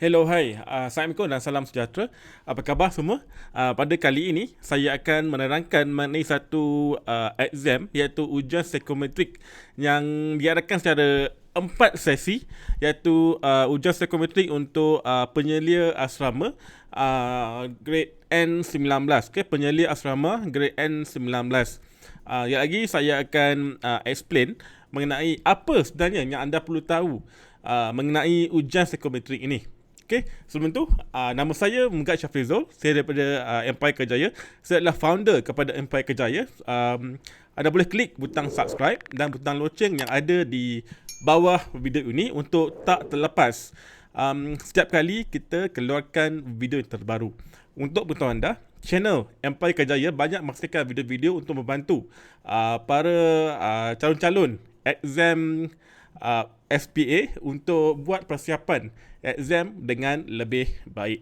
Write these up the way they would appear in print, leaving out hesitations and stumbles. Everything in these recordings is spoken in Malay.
Hello, hai. Assalamualaikum dan salam sejahtera. Apa khabar semua? Pada kali ini, saya akan menerangkan mengenai satu exam iaitu ujian psikometrik yang diadakan secara 4 sesi iaitu ujian psikometrik untuk penyelia asrama grade N19. Okay, penyelia asrama grade N19. Yang lagi saya akan explain mengenai apa sebenarnya yang anda perlu tahu mengenai ujian psikometrik ini. Okay, sebelum tu, nama saya Megat Syafrizul. Saya daripada Empire Kerjaya. Saya adalah founder kepada Empire Kerjaya. Anda boleh klik butang subscribe dan butang loceng yang ada di bawah video ini untuk tak terlepas setiap kali kita keluarkan video yang terbaru. Untuk beritahu anda, channel Empire Kerjaya banyak menghasilkan video-video untuk membantu para calon-calon exam SPA untuk buat persiapan exam dengan lebih baik.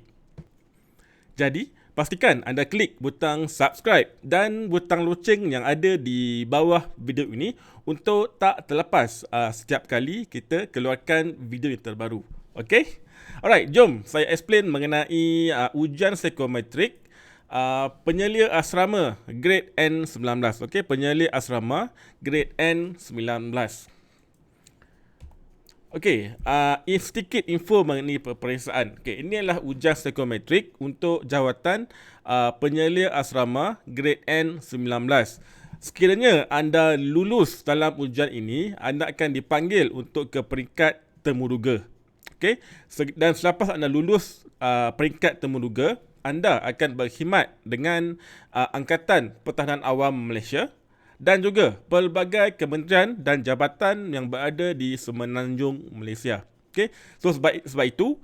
Jadi, pastikan anda klik butang subscribe dan butang loceng yang ada di bawah video ini untuk tak terlepas setiap kali kita keluarkan video yang terbaru. Okay? Alright, jom saya explain mengenai ujian psikometrik penyelia asrama grade N19. Okay, penyelia asrama grade N19. Okey, sedikit info mengenai peperiksaan. Okey, ini adalah ujian psikometrik untuk jawatan penyelia asrama grade N19. Sekiranya anda lulus dalam ujian ini, anda akan dipanggil untuk ke peringkat temuduga. Okey, dan selepas anda lulus peringkat temuduga, anda akan berkhidmat dengan Angkatan Pertahanan Awam Malaysia dan juga pelbagai kementerian dan jabatan yang berada di Semenanjung Malaysia. Okay? So sebab itu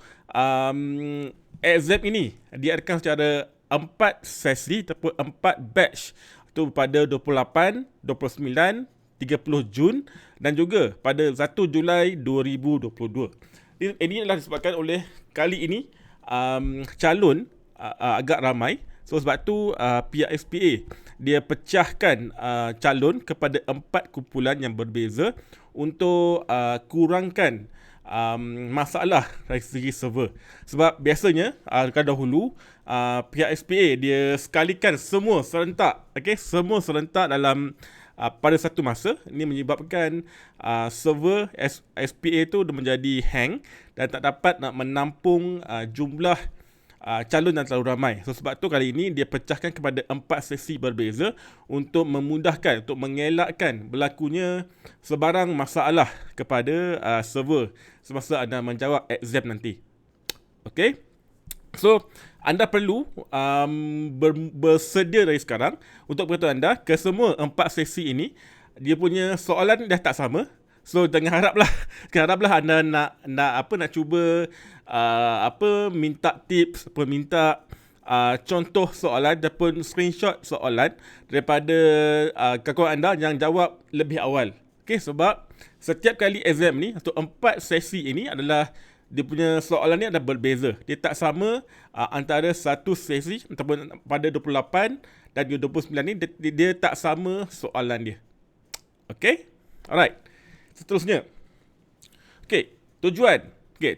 exam ini diadakan secara 4 sesi ataupun 4 batch itu pada 28, 29, 30 Jun dan juga pada 1 Julai 2022. Ini adalah disebabkan oleh kali ini calon agak ramai. So sebab tu pihak SPA dia pecahkan calon kepada 4 kumpulan yang berbeza untuk kurangkan masalah dari segi server. Sebab biasanya dahulu pihak SPA dia sekalikan semua serentak, okey, semua serentak dalam pada satu masa. Ini menyebabkan server SPA tu menjadi hang dan tak dapat nak menampung jumlah calon yang terlalu ramai. So sebab tu kali ini dia pecahkan kepada 4 sesi berbeza untuk memudahkan, untuk mengelakkan berlakunya sebarang masalah kepada server semasa anda menjawab exam nanti. Okay? So, anda perlu bersedia dari sekarang untuk beritahu anda kesemua 4 sesi ini dia punya soalan dah tak sama. So jangan haraplah anda nak cuba minta tips, minta contoh soalan ataupun screenshot soalan daripada kawan anda yang jawab lebih awal. Okey, sebab setiap kali exam ni untuk 4 sesi ini adalah dia punya soalan ni ada berbeza. Dia tak sama antara satu sesi ataupun pada 28 dan 29 ni dia tak sama soalan dia. Okey? Alright. Seterusnya.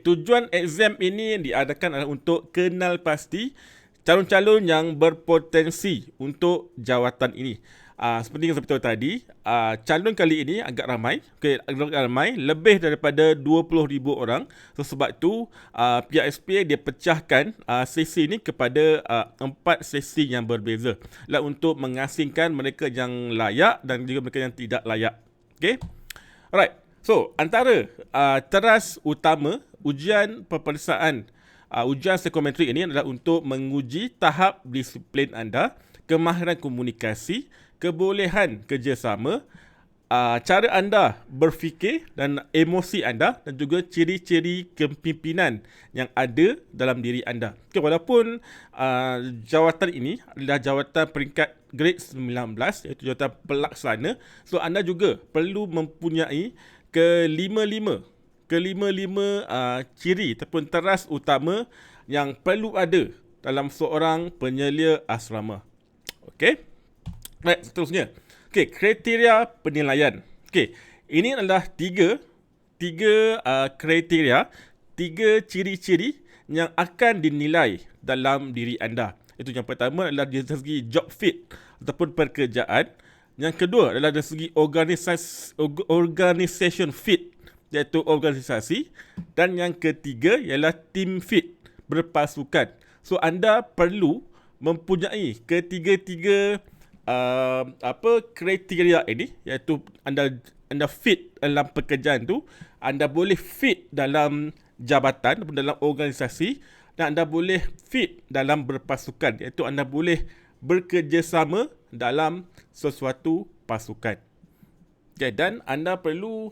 Tujuan exam ini diadakan adalah untuk kenal pasti calon-calon yang berpotensi untuk jawatan ini. Seperti yang saya beritahu tadi, calon kali ini agak ramai. Lebih daripada 20,000 orang. So, sebab itu pihak SPA dia pecahkan sesi ini kepada 4 sesi yang berbeza. Untuk mengasingkan mereka yang layak dan juga mereka yang tidak layak. Okay? Alright, so antara teras utama ujian peperiksaan ujian psikometrik ini adalah untuk menguji tahap disiplin anda, kemahiran komunikasi, kebolehan kerjasama, cara anda berfikir dan emosi anda dan juga ciri-ciri kepimpinan yang ada dalam diri anda. Okay, walaupun jawatan ini adalah jawatan peringkat grade 19 iaitu jawatan pelaksana, so anda juga perlu mempunyai kelima-lima ciri ataupun teras utama yang perlu ada dalam seorang penyelia asrama. Okey. Baik, seterusnya. Okey, kriteria penilaian. Okey, ini adalah tiga kriteria, 3 ciri-ciri yang akan dinilai dalam diri anda. Itu yang pertama adalah dari segi job fit ataupun pekerjaan. Yang kedua adalah dari segi organisation fit, iaitu organisasi. Dan yang ketiga ialah team fit, berpasukan. So anda perlu mempunyai ketiga-tiga kriteria ini, iaitu anda fit dalam pekerjaan tu, anda boleh fit dalam jabatan ataupun dalam organisasi, dan anda boleh fit dalam berpasukan, iaitu anda boleh bekerjasama dalam sesuatu pasukan. Okay, dan anda perlu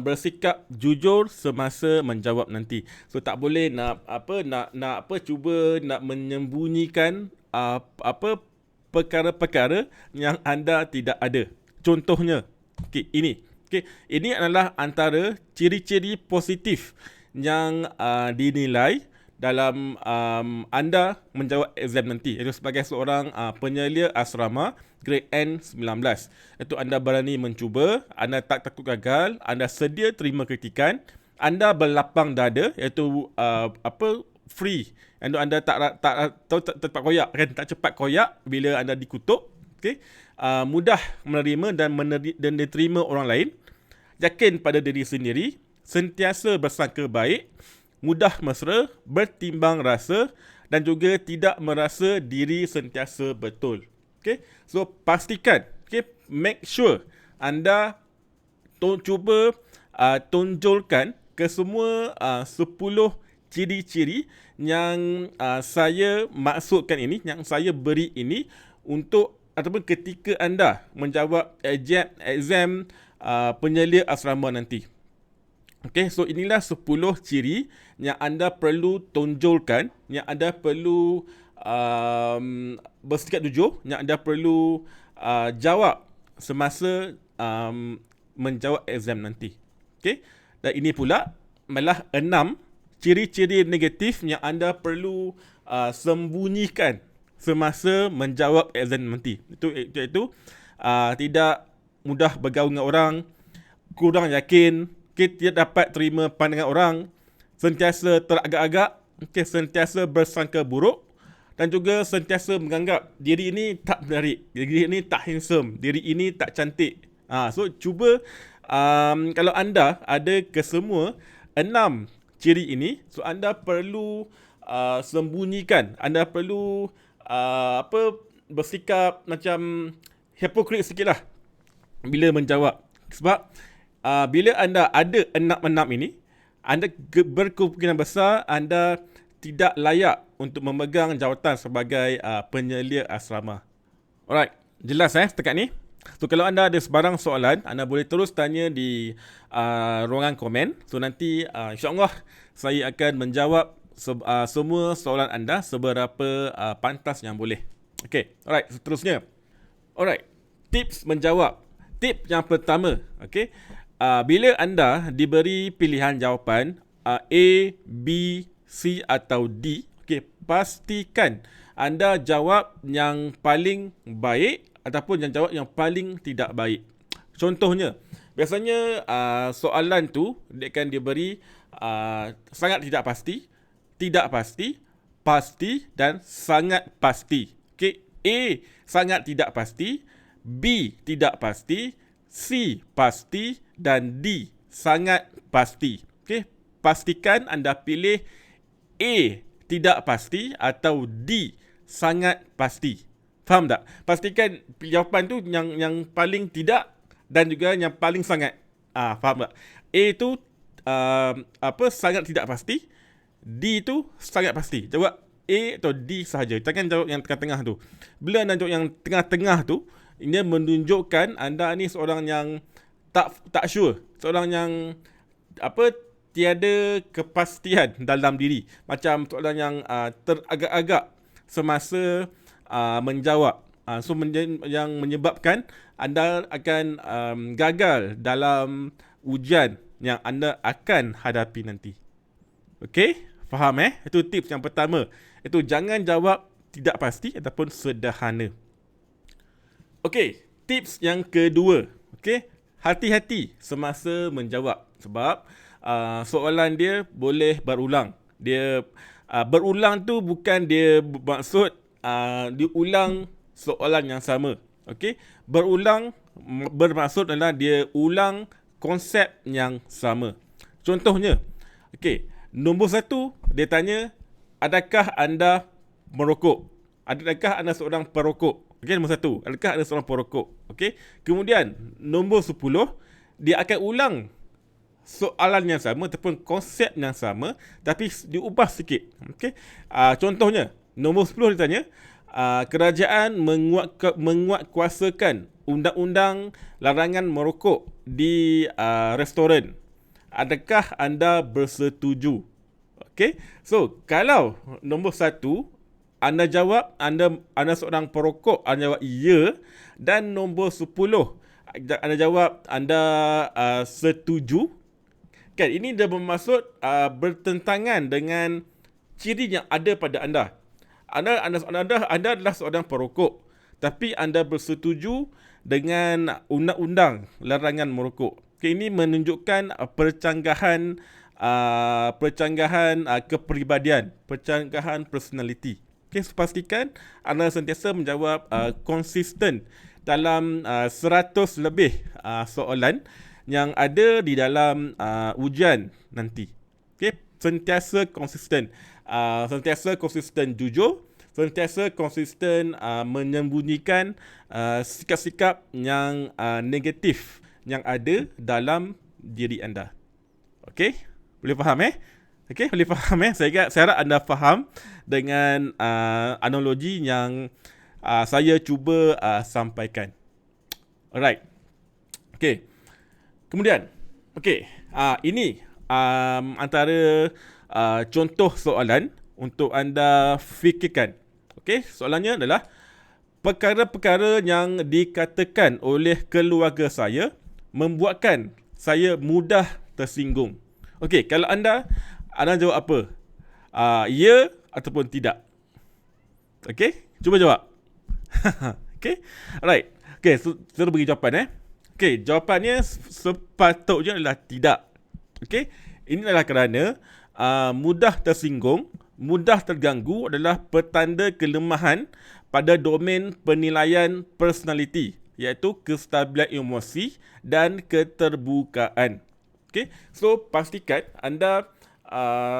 bersikap jujur semasa menjawab nanti. So tak boleh cuba nak menyembunyikan perkara-perkara yang anda tidak ada. Contohnya, ini adalah antara ciri-ciri positif yang dinilai dalam anda menjawab exam nanti. Itu sebagai seorang penyelia asrama grade N19. Itu anda berani mencuba, anda tak takut gagal, anda sedia terima kritikan, anda berlapang dada, iaitu free. Anda tak cepat koyak kan, tak cepat koyak bila anda dikutuk. Okey, mudah menerima dan diterima orang lain, yakin pada diri sendiri, sentiasa bersangka baik, mudah mesra, bertimbang rasa dan juga tidak merasa diri sentiasa betul. Okay? So pastikan, make sure anda cuba tonjolkan ke semua 10 ciri-ciri yang saya maksudkan ini, yang saya beri ini untuk ataupun ketika anda menjawab exam penyelia asrama nanti. Okay, so inilah 10 ciri yang anda perlu tonjolkan, yang anda perlu bersikap jujur, yang anda perlu jawab semasa menjawab exam nanti. Okay, dan ini pula malah 6 ciri-ciri negatif yang anda perlu sembunyikan semasa menjawab exam nanti. Iaitu tidak mudah bergaul dengan orang, kurang yakin, tidak dapat terima pandangan orang, sentiasa teragak-agak, sentiasa bersangka buruk, dan juga sentiasa menganggap diri ini tak menarik, diri ini tak handsome, diri ini tak cantik. So cuba kalau anda ada kesemua 6 ciri ini, so anda perlu sembunyikan, anda perlu bersikap macam hipokrit sikit lah bila menjawab. Sebab bila anda ada 6 ini, anda berkemungkinan besar anda tidak layak untuk memegang jawatan sebagai penyelia asrama. Alright, jelas setakat ni? So kalau anda ada sebarang soalan, anda boleh terus tanya di ruangan komen. So nanti insyaAllah saya akan menjawab semua soalan anda seberapa pantas yang boleh. Okay, alright, seterusnya. Alright, tips menjawab. Tip yang pertama, bila anda diberi pilihan jawapan A, B, C atau D, pastikan anda jawab yang paling baik ataupun yang jawab yang paling tidak baik. Contohnya, biasanya soalan tu dia akan diberi sangat tidak pasti, pasti dan sangat pasti. A sangat tidak pasti, B tidak pasti, C pasti dan D sangat pasti. Pastikan anda pilih A tidak pasti atau D sangat pasti. Faham tak? Pastikan jawapan tu yang paling tidak dan juga yang paling sangat. Faham tak? A tu sangat tidak pasti, D tu sangat pasti. Jawab A atau D sahaja. Jangan jawab yang tengah-tengah tu. Bila anda jawab yang tengah-tengah tu, ini menunjukkan anda ni seorang yang tak sure, seorang yang tiada kepastian dalam diri, macam soalan yang teragak-agak semasa menjawab. Yang menyebabkan anda akan gagal dalam ujian yang anda akan hadapi nanti. Okey, faham Itu tips yang pertama. Itu jangan jawab tidak pasti ataupun sederhana. Okey, tips yang kedua. Hati-hati semasa menjawab sebab soalan dia boleh berulang. Dia Berulang tu bukan dia bermaksud diulang soalan yang sama. Okey, berulang bermaksud adalah dia ulang konsep yang sama. Contohnya, okey, nombor 1 dia tanya, adakah anda merokok? Adakah anda seorang perokok? Okey, nombor 1, adakah anda seorang perokok? Okey, kemudian nombor 10 dia akan ulang soalan yang sama ataupun konsep yang sama tapi diubah sikit. Okey. Contohnya, nombor 10 dia tanya, kerajaan menguatkuasakan undang-undang larangan merokok di restoran. Adakah anda bersetuju? Okey. So, kalau nombor 1 anda jawab anda seorang perokok, anda jawab ya, dan nombor 10 anda jawab anda setuju. Kan, ini dah bermaksud bertentangan dengan ciri yang ada pada anda. Anda adalah seorang perokok, tapi anda bersetuju dengan undang-undang larangan merokok. Okay, ini menunjukkan percanggahan kepribadian, percanggahan personality. Okay, so pastikan anda sentiasa menjawab konsisten dalam 100 lebih soalan yang ada di dalam ujian nanti. Okay? Sentiasa konsisten. Sentiasa konsisten jujur. Sentiasa konsisten menyembunyikan sikap-sikap yang negatif yang ada dalam diri anda. Okay? Boleh faham Okay, boleh faham Saya harap anda faham dengan analogi yang saya cuba sampaikan. Alright. Okay. Kemudian, okey, ini antara contoh soalan untuk anda fikirkan. Okey, soalannya adalah perkara-perkara yang dikatakan oleh keluarga saya membuatkan saya mudah tersinggung. Okey, kalau anda jawab apa? Ya ataupun tidak? Okey, cuba jawab. Okey, alright. Okey, saya beri jawapan Okey, jawapannya sepatutnya adalah tidak. Okey, ini adalah kerana mudah tersinggung, mudah terganggu adalah petanda kelemahan pada domain penilaian personality, iaitu kestabilan emosi dan keterbukaan. Okey, so pastikan anda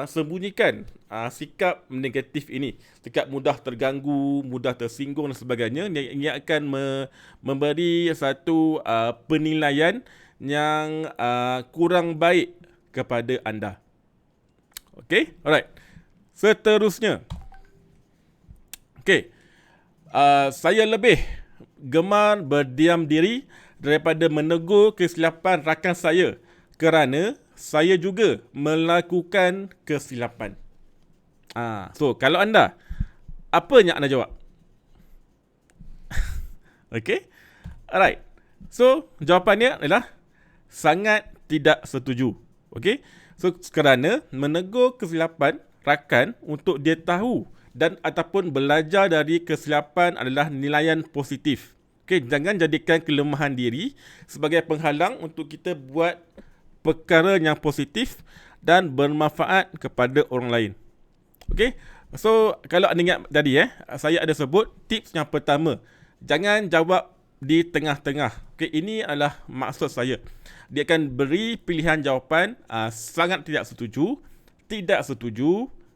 sembunyikan sikap negatif ini. Sikap mudah terganggu, mudah tersinggung dan sebagainya. Ia akan memberi satu penilaian yang kurang baik kepada anda. Okey, alright. Seterusnya, okey, saya lebih gemar berdiam diri daripada menegur kesilapan rakan saya kerana saya juga melakukan kesilapan. So, kalau anda, apa yang anda jawab? Okay? Alright. So, jawapannya adalah sangat tidak setuju. Okay? So, kerana menegur kesilapan rakan untuk dia tahu dan ataupun belajar dari kesilapan adalah nilaian positif. Okay? Jangan jadikan kelemahan diri sebagai penghalang untuk kita buat perkara yang positif dan bermanfaat kepada orang lain. Okey. So, kalau anda ingat tadi saya ada sebut tips yang pertama, jangan jawab di tengah-tengah. Okey, ini adalah maksud saya. Dia akan beri pilihan jawapan sangat tidak setuju,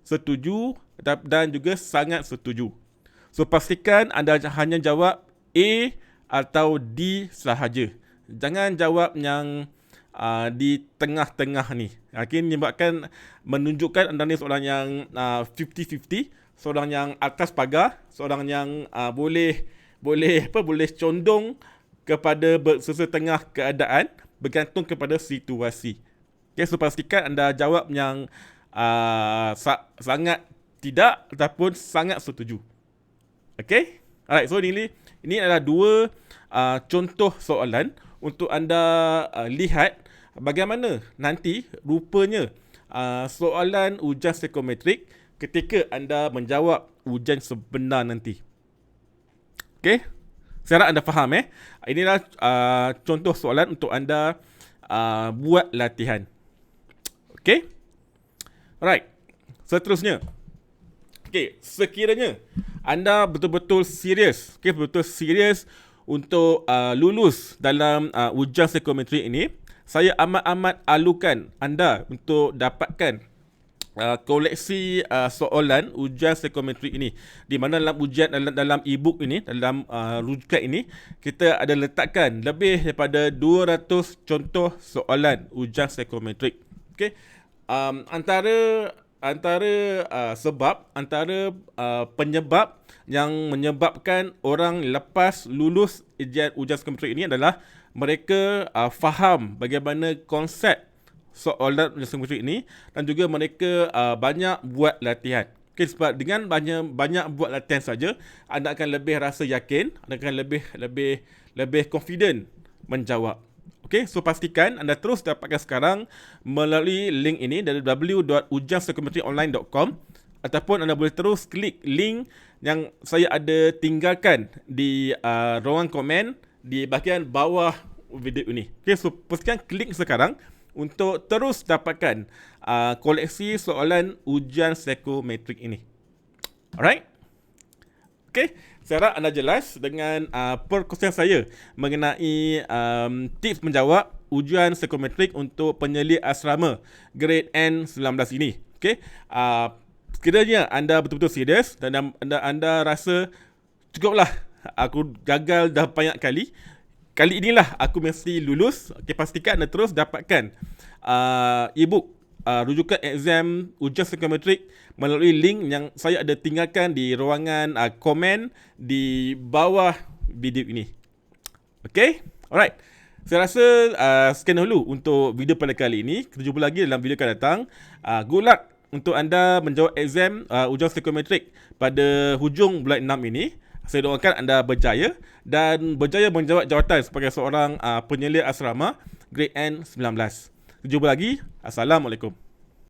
setuju dan juga sangat setuju. So, pastikan anda hanya jawab A atau D sahaja. Jangan jawab yang di tengah-tengah ni. Menyebabkan menunjukkan anda ni seorang yang 50-50, seorang yang atas pagar, seorang yang boleh condong kepada sesetengah keadaan bergantung kepada situasi. Okay, so pastikan anda jawab yang sangat tidak ataupun sangat setuju. Okay? Alright, so ini adalah dua contoh soalan untuk anda lihat bagaimana nanti rupanya soalan ujian psikometrik ketika anda menjawab ujian sebenar nanti. Okey? Saya harap anda faham Inilah contoh soalan untuk anda buat latihan. Okey? Alright. Seterusnya. Okey, sekiranya anda betul-betul serius, betul-betul serius untuk lulus dalam ujian psikometrik ini, saya amat-amat alukan anda untuk dapatkan koleksi soalan ujian psikometrik ini, di mana dalam ujian dalam e-book ini, dalam rujukan ini, kita ada letakkan lebih daripada 200 contoh soalan ujian psikometrik. Okey, penyebab yang menyebabkan orang lepas lulus ujian psikometrik ini adalah mereka faham bagaimana konsep soalan ujian psikometrik ini, dan juga mereka banyak buat latihan. Okay, sebab dengan banyak buat latihan saja, anda akan lebih rasa yakin, anda akan lebih confident menjawab. Okay, so pastikan anda terus dapatkan sekarang melalui link ini dari www.ujianpsikometrikonline.com, ataupun anda boleh terus klik link yang saya ada tinggalkan di ruangan komen di bahagian bawah video ini. Okay, so pastikan klik sekarang untuk terus dapatkan koleksi soalan ujian psikometrik ini. Alright? Okay, saya harap anda jelas dengan perkongsian saya mengenai tips menjawab ujian psikometrik untuk penyelia asrama grade N19 ini. Okay, sekiranya anda betul-betul serius dan anda rasa cukuplah, aku gagal dah banyak kali, kali inilah aku mesti lulus. Okay, pastikan anda terus dapatkan e-book rujukan exam ujian psikometrik melalui link yang saya ada tinggalkan di ruangan komen di bawah video ini. Okay, alright. Saya rasa sekian dulu untuk video pada kali ini. Kita jumpa lagi dalam video akan datang. Good luck untuk anda menjawab exam ujian psikometrik pada hujung bulan 6 ini. Saya doakan anda berjaya dan berjaya menjawab jawatan sebagai seorang penyelia asrama grade N19. Jumpa lagi. Assalamualaikum.